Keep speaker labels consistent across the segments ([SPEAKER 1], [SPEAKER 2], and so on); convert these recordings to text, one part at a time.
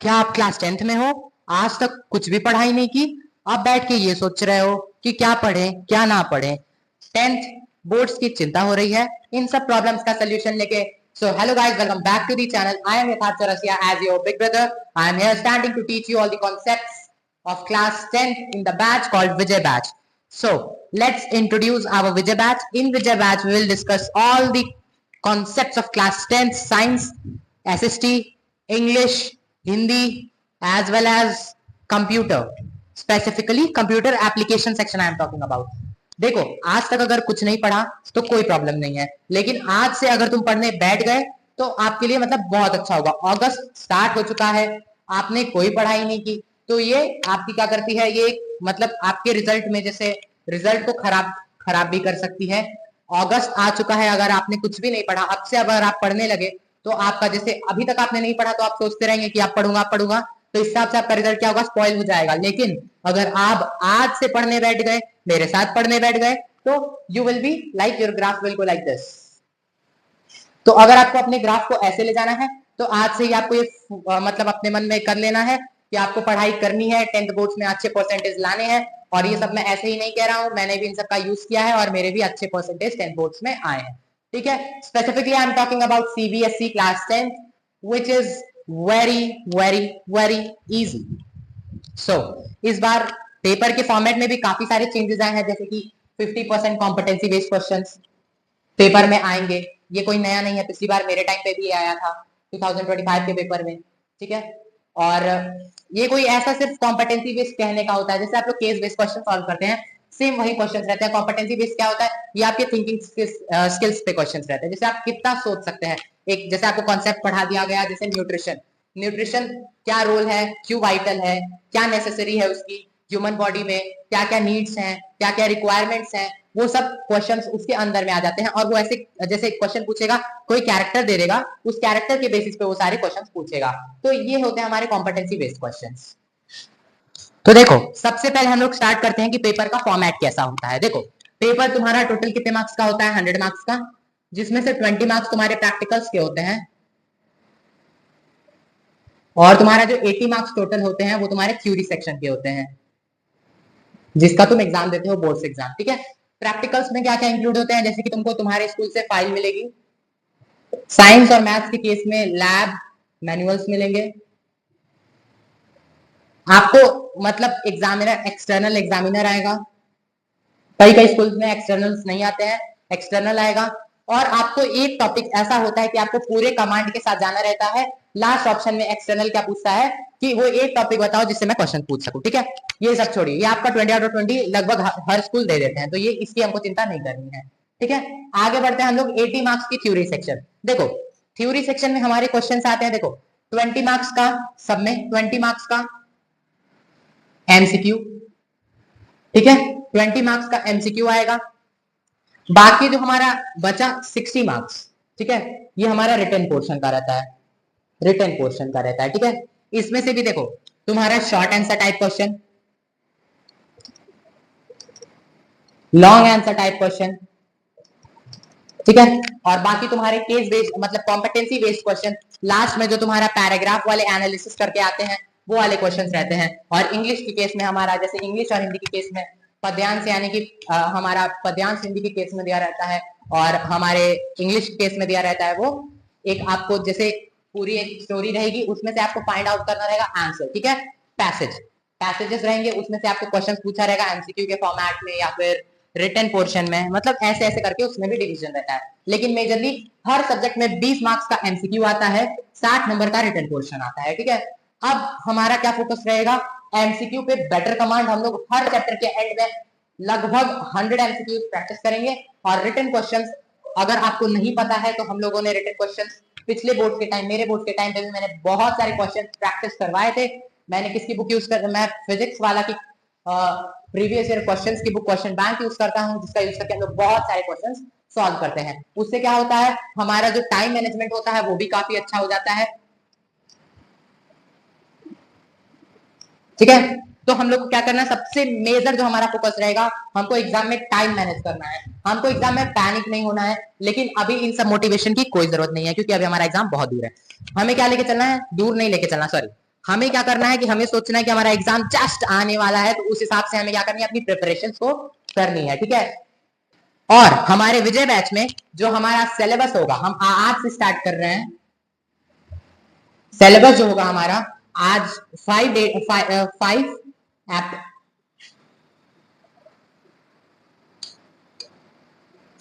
[SPEAKER 1] क्या आप class 10th में हो? आज तक कुछ भी पढ़ाई नहीं की? अब बैठ के ये सोच रहे हो कि क्या पढ़ें क्या ना पढ़ें? 10th बोर्ड्स की चिंता हो रही है, इन सब प्रॉब्लम्स का सोल्यूशन लेके। So hello guys, welcome back to the channel. I am Yatharth Chaurasia as your big brother. I am here standing to teach you all the concepts of class 10th in the batch called Vijay batch. So let's introduce our Vijay batch. In Vijay batch we will discuss all the concepts of class 10th science, SST, English, Hindi, as well as computer. Specifically computer application section I am talking about. देखो, आज तक अगर कुछ नहीं पढ़ा तो कोई problem नहीं है, लेकिन आज से अगर तुम पढ़ने बैठ गए तो आपके लिए मतलब बहुत अच्छा होगा। अगस्त स्टार्ट हो चुका है, आपने कोई पढ़ाई नहीं की तो ये आपकी क्या करती है, ये मतलब आपके रिजल्ट में जैसे रिजल्ट को खराब भी कर सकती है। अगस्त आ चुका है, अगर आपने कुछ भी नहीं पढ़ा, अब से अगर आप पढ़ने लगे तो आपका, जैसे अभी तक आपने नहीं पढ़ा तो आप सोचते रहेंगे कि आप पढ़ूंगा, तो इस हिसाब से आपका रिजल्ट क्या होगा, स्पॉइल हो जाएगा। लेकिन अगर आप आज से पढ़ने बैठ गए, मेरे साथ पढ़ने बैठ गए, तो you will be like your graph will go like this. तो अगर आपको अपने ग्राफ को ऐसे ले जाना है तो आज से ही आपको ये मतलब अपने मन में कर लेना है कि आपको पढ़ाई करनी है, 10th बोर्ड्स में अच्छे परसेंटेज लाने हैं। और ये सब मैं ऐसे ही नहीं कह रहा हूं, मैंने भी इन सब का यूज किया है और मेरे भी अच्छे परसेंटेज 10th बोर्ड्स में आए हैं। ठीक है, specifically I am talking about CBSE class 10th which is very very very easy. So इस बार पेपर के फॉर्मेट में भी काफी सारे चेंजेस आए हैं, जैसे कि 50% कॉम्पिटेंसी बेस्ड क्वेश्चंस पेपर में आएंगे। ये कोई नया नहीं है, पिछली बार मेरे टाइम पे भी आया था 2025 के पेपर में। ठीक है, और ये कोई ऐसा सिर्फ कॉम्पिटेंसी बेस्ड कहने का होता है, जैसे आप लोग केस बेस्ड क्वेश्चन सॉल्व करते हैं, सेम वही क्वेश्चंस रहते हैं। कॉम्पिटेंसी बेस्ड क्या होता है, ये आपके थिंकिंग स्किल्स पे क्वेश्चंस रहते हैं, जैसे आप कितना सोच सकते हैं। एक जैसे आपको कॉन्सेप्ट पढ़ा दिया गया, जैसे न्यूट्रिशन क्या रोल है, क्यों वाइटल है, क्या नेसेसरी है उसकी ह्यूमन बॉडी में, क्या क्या नीड्स हैं, क्या क्या रिक्वायरमेंट्स हैं, वो सब क्वेश्चंस उसके अंदर में आ जाते हैं। और वो ऐसे जैसे क्वेश्चन पूछेगा, कोई कैरेक्टर दे देगा, उस कैरेक्टर के बेसिस पे वो सारे क्वेश्चंस पूछेगा। तो ये होते हैं हमारे कॉम्पिटेंसी बेस्ड क्वेश्चंस। तो देखो, सबसे पहले हम लोग स्टार्ट करते हैं कि पेपर का फॉर्मेट कैसा होता है। देखो, पेपर तुम्हारा टोटल कितने मार्क्स का होता है, 100 मार्क्स का, जिसमें से 20 मार्क्स तुम्हारे प्रैक्टिकल्स के होते हैं और तुम्हारा जो 80 मार्क्स टोटल होते हैं वो तुम्हारे थ्योरी सेक्शन के होते हैं, जिसका तुम एग्जाम देते हो, बोर्ड्स एग्जाम। ठीक है, प्रैक्टिकल्स में क्या क्या इंक्लूड होते हैं, जैसे कि तुमको तुम्हारे स्कूल से फाइल मिलेगी, साइंस और मैथ्स के केस में लैब मैनुअल्स मिलेंगे आपको, मतलब एग्जामिनर एक्सटर्नल एग्जामिनर आएगा, कई कई स्कूल्स में एक्सटर्नल्स नहीं आते हैं, एक्सटर्नल आएगा। और आपको एक टॉपिक ऐसा होता है कि आपको पूरे कमांड के साथ जाना रहता है। लास्ट ऑप्शन में एक्सटर्नल क्या पूछता है कि वो एक टॉपिक बताओ जिससे मैं क्वेश्चन पूछ सकूं। ठीक है, ये सब छोड़िए, ये आपका 20 आउट ऑफ 20 लगभग हर स्कूल दे देते हैं, तो ये इसकी हमको चिंता नहीं करनी है। ठीक है, आगे बढ़ते हैं हम लोग 80 मार्क्स की थ्योरी सेक्शन। देखो, थ्योरी सेक्शन में हमारे क्वेश्चन आते हैं, देखो 20 मार्क्स का, सब में 20 मार्क्स का एमसीक्यू। ठीक है, 20 मार्क्स का एमसीक्यू आएगा, बाकी जो हमारा बचा 60 मार्क्स, ठीक है, ये हमारा रिटन पोर्शन का रहता है, रिटन पोर्शन का रहता है। ठीक है, इसमें से भी देखो तुम्हारा short answer type question, long answer type question, ठीक है, और बाकी तुम्हारे केस बेस्ड मतलब कॉम्पिटेंसी बेस्ड क्वेश्चन, लास्ट में जो तुम्हारा पैराग्राफ वाले एनालिसिस करके आते हैं वो वाले क्वेश्चंस रहते हैं। और इंग्लिश के केस में हमारा, जैसे इंग्लिश और हिंदी के केस में पद्यांश, यानी कि हमारा पद्यांश हिंदी के केस में दिया रहता है और हमारे इंग्लिश के केस में दिया रहता है, वो एक आपको जैसे पूरी एक स्टोरी रहेगी, उसमें से आपको फाइंड आउट करना रहेगा आंसर। ठीक है, पैसेजेस रहेंगे, उसमें से आपको क्वेश्चन पूछा रहेगा एमसीक्यू के फॉर्मेट में या फिर रिटन पोर्शन में, मतलब ऐसे ऐसे करके उसमें भी डिवीजन रहता है। लेकिन मेजरली हर सब्जेक्ट में 20 मार्क्स का एमसीक्यू आता है, 60 नंबर का रिटन पोर्शन आता है। ठीक है, अब हमारा क्या फोकस रहेगा, एमसीक्यू पे बेटर कमांड। हम लोग हर चैप्टर के एंड में लगभग 100 एमसीक्यू प्रैक्टिस करेंगे। और रिटन क्वेश्चंस अगर आपको नहीं पता है तो हम लोगों ने रिटन क्वेश्चंस पिछले बोर्ड के टाइम, मेरे बोर्ड के टाइम पे भी मैंने बहुत सारे क्वेश्चन प्रैक्टिस करवाए थे। मैंने किसकी बुक यूज कर, मैं फिजिक्स वाला की प्रीवियस ईयर क्वेश्चंस की बुक क्वेश्चन बैंक यूज करता हूं, जिसका यूज करके हम लोग बहुत सारे क्वेश्चंस सॉल्व करते हैं। उससे क्या होता है, हमारा जो टाइम मैनेजमेंट होता है वो भी काफी अच्छा हो जाता है। ठीक है, तो हम लोग को क्या करना है, सबसे मेजर जो हमारा फोकस रहेगा, हमको एग्जाम में टाइम मैनेज करना है, हमको एग्जाम में पैनिक नहीं होना है। लेकिन अभी इन सब मोटिवेशन की कोई जरूरत नहीं है, क्योंकि अभी हमारा एग्जाम बहुत दूर है। हमें क्या लेके चलना है, दूर नहीं लेके चलना, सॉरी, हमें क्या करना है कि हमें सोचना है कि हमारा एग्जाम जस्ट आने वाला है, तो उस हिसाब से हमें क्या करनी है, अपनी प्रिपरेशन को करनी है, ठीक है। और हमारे विजय बैच में जो हमारा सिलेबस होगा, हम आज से स्टार्ट कर रहे हैं। सिलेबस जो होगा हमारा आज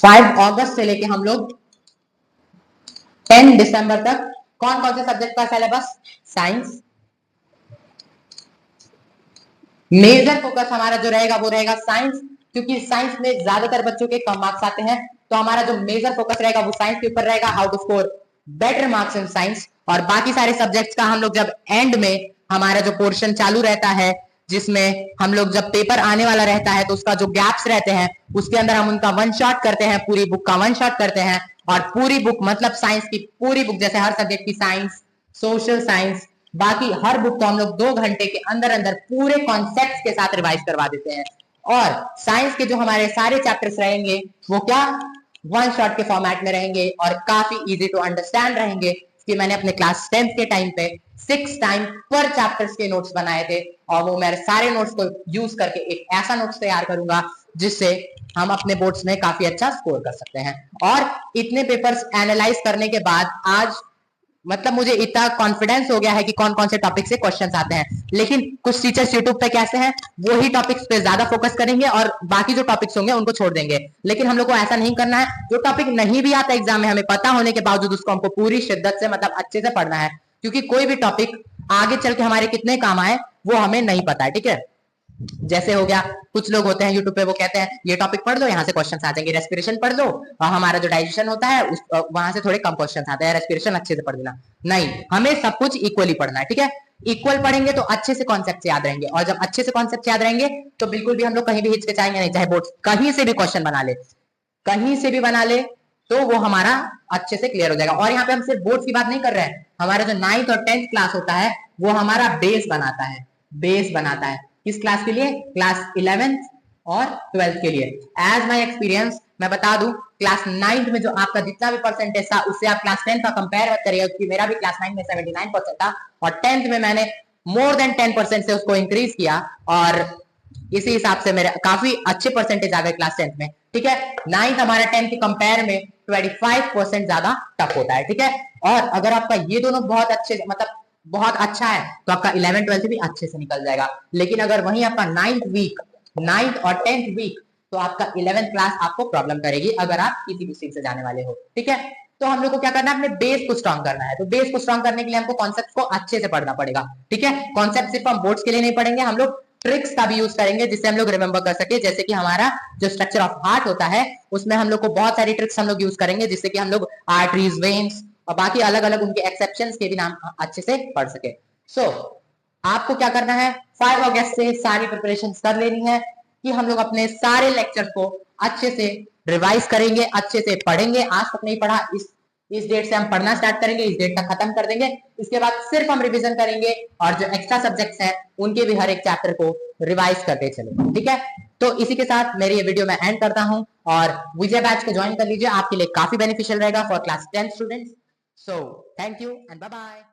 [SPEAKER 1] 5 अगस्त से लेके हम लोग 10 दिसंबर तक कौन कौन से सब्जेक्ट का सिलेबस, साइंस। मेजर फोकस हमारा जो रहेगा वो रहेगा साइंस, क्योंकि साइंस में ज्यादातर बच्चों के कम मार्क्स आते हैं, तो हमारा जो मेजर फोकस रहेगा वो साइंस के ऊपर रहेगा, how to score better marks in science. और बाकी सारे सब्जेक्ट्स का हम लोग जब एंड में हमारा जो पोर्शन चालू रहता है, जिसमें हम लोग जब पेपर आने वाला रहता है तो उसका जो गैप्स रहते हैं उसके अंदर हम उनका वन शॉट करते हैं, पूरी बुक का वन शॉट करते हैं। और पूरी बुक मतलब साइंस की पूरी बुक, जैसे हर सब्जेक्ट की साइंस, सोशल साइंस, बाकी हर बुक को हम लोग 2 घंटे के अंदर अंदर पूरे कॉन्सेप्ट्स के साथ रिवाइज करवा देते हैं। और साइंस के जो हमारे सारे चैप्टर्स रहेंगे वो क्या, वन शॉट के फॉर्मेट में रहेंगे और काफी इजी टू अंडरस्टैंड रहेंगे, कि मैंने अपने क्लास 10th के टाइम पे 6 टाइम पर चैप्टर्स के नोट्स बनाए थे, और वो मेरे सारे नोट्स को यूज करके एक ऐसा नोट्स तैयार करूंगा जिससे हम अपने बोर्ड्स में काफी अच्छा स्कोर कर सकते हैं। और इतने पेपर्स एनालाइज करने के बाद आज मतलब मुझे इतना कॉन्फिडेंस हो गया है कि कौन कौन से टॉपिक से क्वेश्चंस आते हैं। लेकिन कुछ टीचर्स यूट्यूब पे कैसे हैं, वही टॉपिक्स पे ज्यादा फोकस करेंगे और बाकी जो टॉपिक्स होंगे उनको छोड़ देंगे। लेकिन हम लोग को ऐसा नहीं करना है, जो टॉपिक नहीं भी आता एग्जाम में हमें पता होने के बावजूद उसको हमको पूरी शिद्दत से मतलब अच्छे से पढ़ना है, क्योंकि कोई भी टॉपिक आगे चल के हमारे कितने काम आए वो हमें नहीं पता है, ठीक है। जैसे हो गया, कुछ लोग होते हैं यूट्यूब पे वो कहते हैं ये टॉपिक पढ़ लो, यहाँ से क्वेश्चंस आ जाएंगे, रेस्पिरेशन पढ़ लो और हमारा जो डाइजेशन होता है उस वहां से थोड़े कम क्वेश्चंस आते हैं, रेस्पिरेशन अच्छे से पढ़ लेना। नहीं, हमें सब कुछ इक्वली पढ़ना है, ठीक है। इक्वल पढ़ेंगे तो अच्छे से कॉन्सेप्ट याद रहेंगे, और जब अच्छे से कॉन्सेप्ट याद रहेंगे तो बिल्कुल भी हम लोग कहीं भी हिचकिचाएंगे नहीं, चाहे बोर्ड कहीं से भी क्वेश्चन बना ले, कहीं से भी बना ले तो वो हमारा अच्छे से क्लियर हो जाएगा। और यहाँ पे हम सिर्फ बोर्ड की बात नहीं कर रहे हैं, हमारा जो 9th और 10th क्लास होता है वो हमारा बेस बनाता है, बेस बनाता है किस क्लास के लिए, क्लास 11th और 12th के लिए। एज माई एक्सपीरियंस मैं बता दूं, क्लास 9th में जो आपका जितना भी परसेंटेज था उससे आप क्लास 10th का कंपेयर मत करिए, क्योंकि मेरा भी क्लास 9 में 79% था और 10th में मैंने मोर देन 10% से उसको इंक्रीज किया, और इसी हिसाब से मेरे काफी अच्छे परसेंटेज आ गए क्लास 10th में, ठीक है। 9th हमारा 10th के कंपेयर में 25% ज्यादा टफ होता है, ठीक है। और अगर आपका ये दोनों बहुत अच्छे मतलब बहुत अच्छा है तो आपका 11th 12th भी अच्छे से निकल जाएगा। लेकिन अगर वहीं आपका 9th और 10th वीक, तो आपका 11th क्लास आपको प्रॉब्लम करेगी अगर आप किसी भी स्ट्रीम से जाने वाले हो, ठीक है। तो हम लोग को क्या करना है, अपने बेस को स्ट्रॉन्ग करना है। तो बेस को स्ट्रॉन्ग करने के लिए हमको कॉन्सेप्ट को अच्छे से पढ़ना पड़ेगा, ठीक है। कॉन्सेप्ट सिर्फ हम बोर्ड्स के लिए नहीं पढ़ेंगे, हम लोग ट्रिक्स का भी यूज करेंगे जिससे हम लोग रिमेंबर कर सके। जैसे कि हमारा जो स्ट्रक्चर ऑफ हार्ट होता है उसमें हम लोग को बहुत सारी ट्रिक्स हम लोग यूज करेंगे, जिससे कि हम लोग आर्टरीज, वेन्स और बाकी अलग अलग उनके एक्सेप्शंस के भी नाम अच्छे से पढ़ सके। सो आपको क्या करना है, 5 अगस्त से सारी प्रिपरेशन कर लेनी है कि हम लोग अपने सारे लेक्चर को अच्छे से रिवाइज करेंगे, अच्छे से पढ़ेंगे। आज तक नहीं पढ़ा, इस डेट से हम पढ़ना स्टार्ट करेंगे, इस डेट तक खत्म कर देंगे। इसके बाद सिर्फ हम रिवीजन करेंगे और जो एक्स्ट्रा सब्जेक्ट्स हैं उनके भी हर एक चैप्टर को रिवाइज करते चलेंगे, ठीक है। तो इसी के साथ मेरी ये वीडियो मैं एंड करता हूं, और विजय बैच को ज्वाइन कर लीजिए, आपके लिए काफी बेनिफिशियल रहेगा for class 10 students. So thank you and bye bye.